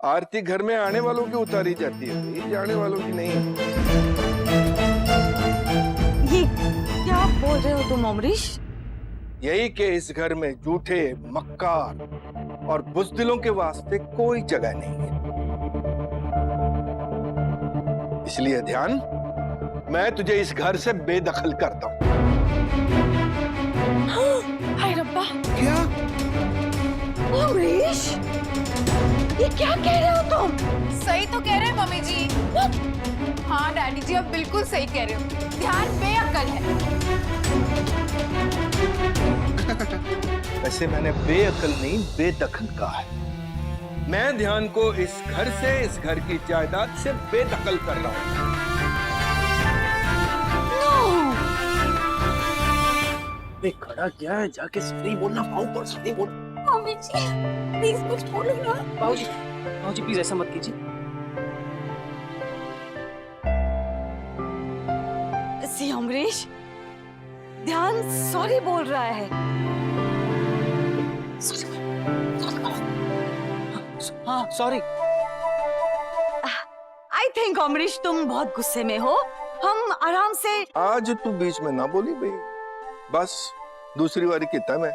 आरती घर में आने वालों की उतारी जाती है, जाने वालों की नहीं। ये क्या बोल रहे हो तुम अमरीश? यही कि इस घर में झूठे, मक्कार और बुज़दिलों के वास्ते कोई जगह नहीं है। इसलिए ध्यान, मैं तुझे इस घर से बेदखल करता हूं। हाय रब्बा! क्या? अमरीश, ये क्या कह रहे हो तुम? सही तो कह रहे हैं मम्मी जी। हाँ डैडी जी, आप बिल्कुल सही कह रहे हो। ध्यान बेअक्ल है। वैसे मैंने बेअक्ल नहीं, बेदखल कहा है। मैं ध्यान को इस घर से, इस घर की जायदाद से बेदखल कर रहा हूं। खड़ा क्या है? जाके सॉरी बोलना, पाऊ पर सॉरी बोल। मम्मी जी प्लीज कुछ बोलो ना। बाबूजी प्लीज ऐसा मत कीजिए। सी अमरीश, ध्यान सॉरी बोल रहा है। हाँ सॉरी। आई थिंक अमरीश तुम बहुत गुस्से में हो। हम आराम से। आज तू बीच में ना बोली भाई, बस दूसरी बारी कितना मैं।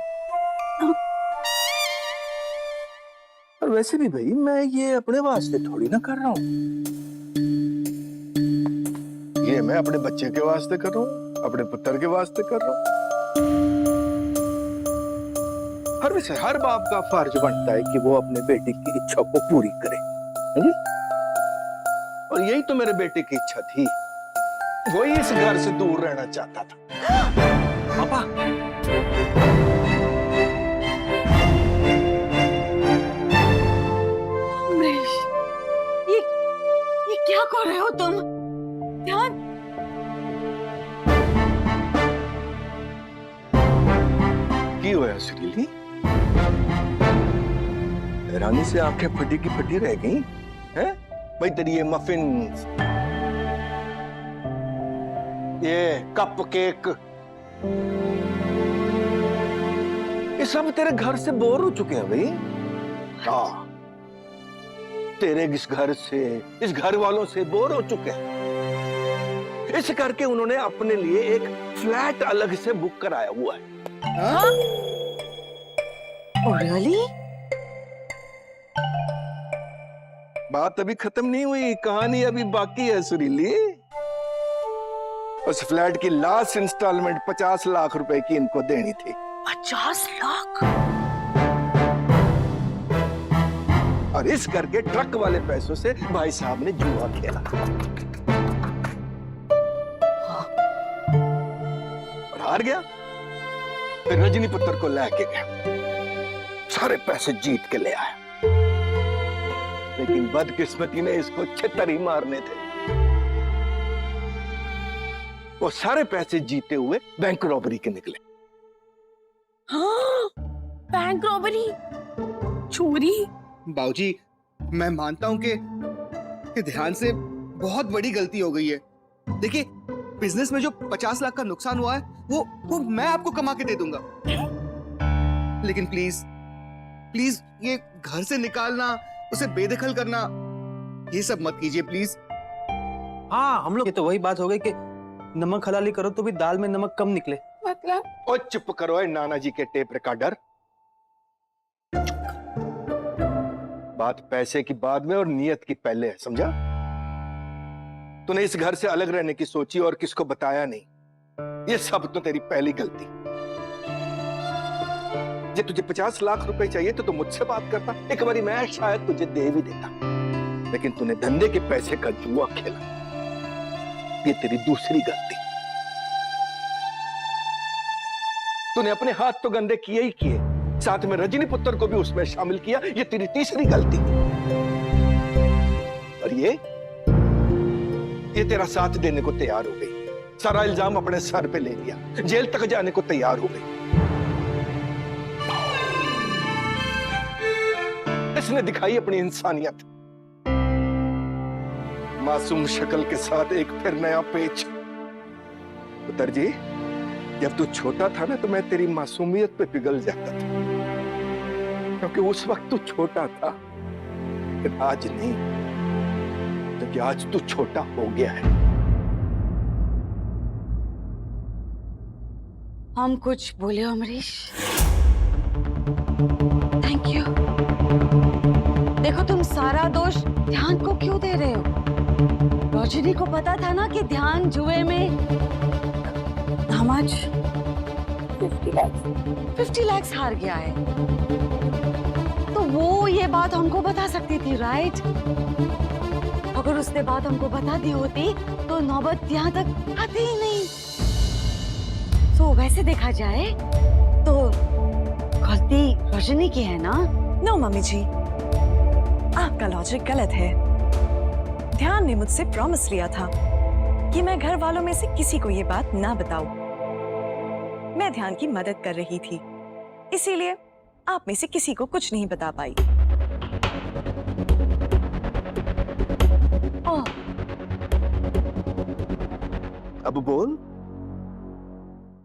और वैसे भी भाई, मैं ये अपने वास्ते थोड़ी ना कर रहा हूं, ये मैं अपने बच्चे के वास्ते कर रहा हूं, अपने पुत्र के वास्ते कर रहा हूं। हर वैसे हर बाप का फर्ज बनता है कि वो अपने बेटे की इच्छा को पूरी करे, है जी? और यही तो मेरे बेटे की इच्छा थी, वही इस घर से दूर रहना चाहता था। पापा अमरीश, ये क्या कर रहे हो तुम? ध्यान। की होया सुरीली? हैरानी से आंखें फटी की फटी रह गई हैं? भाई तेरी ये मफिन्स, ये कप केक, ये सब तेरे घर से बोर हो चुके हैं भाई। हाँ, तेरे इस घर से, इस घर वालों से बोर हो चुके हैं। इस करके उन्होंने अपने लिए एक फ्लैट अलग से बुक कराया हुआ है। रियली? बात अभी खत्म नहीं हुई, कहानी अभी बाकी है सुरीली। उस फ्लैट की लास्ट इंस्टॉलमेंट 50 लाख रुपए की इनको देनी थी। 50 लाख? और इस करके ट्रक वाले पैसों से भाई साहब ने जुआ खेला और हार गया। फिर रजनी पुत्र को लेके गया, सारे पैसे जीत के ले आया, लेकिन बदकिस्मती ने इसको छितर ही मारने थे। वो सारे पैसे जीते हुए बैंक रॉबरी के निकले। हाँ, बैंक रॉबरी, चोरी। बाबूजी, मैं मानता हूं कि ध्यान से बहुत बड़ी गलती हो गई है। देखिए, बिजनेस में जो 50 लाख का नुकसान हुआ है वो मैं आपको कमा के दे दूंगा, लेकिन प्लीज प्लीज ये घर से निकालना, उसे बेदखल करना, ये सब मत कीजिए प्लीज। हाँ, हम लोग ये तो वही बात हो गई कि नमक हलाली करो तो भी दाल में नमक कम निकले। मतलब? और चुप करो है नाना जी के टेप रिकॉर्डर। बात पैसे की बाद में और नियत की पहले है, समझा? तूने इस घर से अलग रहने की सोची और किसको बताया नहीं, ये सब तो तेरी पहली गलती। जब तुझे 50 लाख रुपए चाहिए तो तू मुझसे बात करता, एक बारी मैं शायद तुझे दे भी देता, लेकिन तूने धंधे के पैसे का जुआ खेला, ये तेरी दूसरी गलती। तूने अपने हाथ तो गंदे किए ही किए, साथ में रजनी पुत्र को भी उसमें शामिल किया, ये तेरी तीसरी गलती। और ये तेरा साथ देने को तैयार हो गई, सारा इल्जाम अपने सर पे ले लिया, जेल तक जाने को तैयार हो गई। इसने दिखाई अपनी इंसानियत, मासूम शक्ल के साथ एक फिर नया पेच। पुत्र जी, जब तू छोटा था ना तो मैं तेरी मासूमियत पे पिघल जाता था, क्योंकि उस वक्त तू छोटा था, लेकिन आज नहीं, क्योंकि आज तू छोटा हो गया है। हम कुछ बोले अमरीश? Thank you. देखो तुम सारा दोष ध्यान को क्यों दे रहे हो? रोशनी को पता था ना कि ध्यान जुए में how much? 50 lakhs हार गया है। तो वो ये बात हमको बता सकती थी, राइट? अगर उसने बात हमको बता दी होती तो नौबत यहाँ तक आती ही नहीं। तो वैसे देखा जाए तो गलती रोशनी की है ना? नो मम्मी जी, आपका लॉजिक गलत है। ध्यान ने मुझसे प्रॉमिस लिया था कि मैं घर वालों में से किसी को ये बात ना बताऊं। मैं ध्यान की मदद कर रही थी, इसीलिए आप में से किसी को कुछ नहीं बता पाई। ओह, अब बोल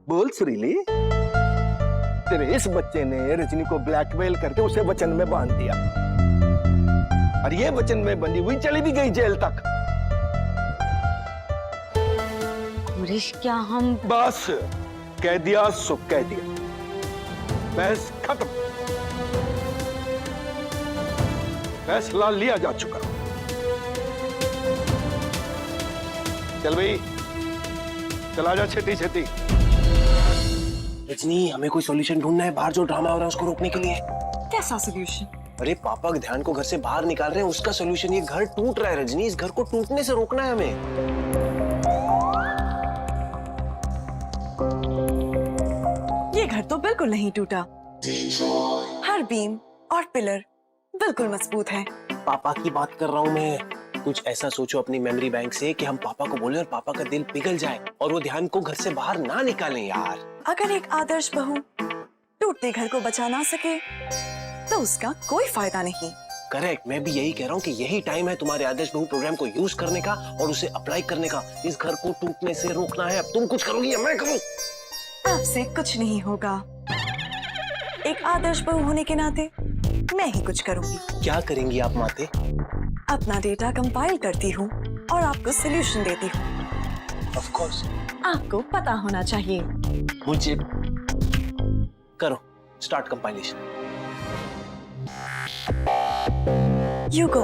बोल सुरीली, तेरे इस बच्चे ने रजनी को ब्लैकमेल करके उसे वचन में बांध दिया, और ये वचन में बंधी हुई चली भी गई जेल तक। अमरीश क्या हम बस कह दिया सो कह दिया, बहस खत्म, फैसला लिया जा चुका। चल भाई, चला जा छेती छेती। रजनी, हमें कोई सॉल्यूशन ढूंढना है बाहर जो ड्रामा हो रहा है उसको रोकने के लिए। कैसा सोल्यूशन? अरे पापा ध्यान को घर से बाहर निकाल रहे हैं, उसका सॉल्यूशन। ये घर टूट रहा है रजनी, इस घर को टूटने से रोकना है हमें। ये घर तो बिल्कुल नहीं टूटा। हर बीम और पिलर बिल्कुल मजबूत है। पापा की बात कर रहा हूँ मैं। कुछ ऐसा सोचो अपनी मेमोरी बैंक से कि हम पापा को बोले और पापा का दिल पिघल जाए और वो ध्यान को घर से बाहर ना निकालें यार। अगर एक आदर्श बहू टूटते घर को बचा ना सके तो उसका कोई फायदा नहीं। करेक्ट, मैं भी यही कह रहा हूँ कि यही टाइम है तुम्हारे आदर्श बहू प्रोग्राम को यूज करने का और उसे अप्लाई करने का। इस घर को टूटने से रोकना है। अब तुम कुछ करोगी या मैं करूँ? आपसे कुछ नहीं होगा। एक आदर्श बहू होने के नाते मैं ही कुछ करूंगी। क्या करेंगी आप माते? अपना डेटा कंपाइल करती हूँ और आपको सॉल्यूशन देती हूँ। Of course. आपको पता होना चाहिए। मुझे करो स्टार्ट कंपाइलेशन। You go.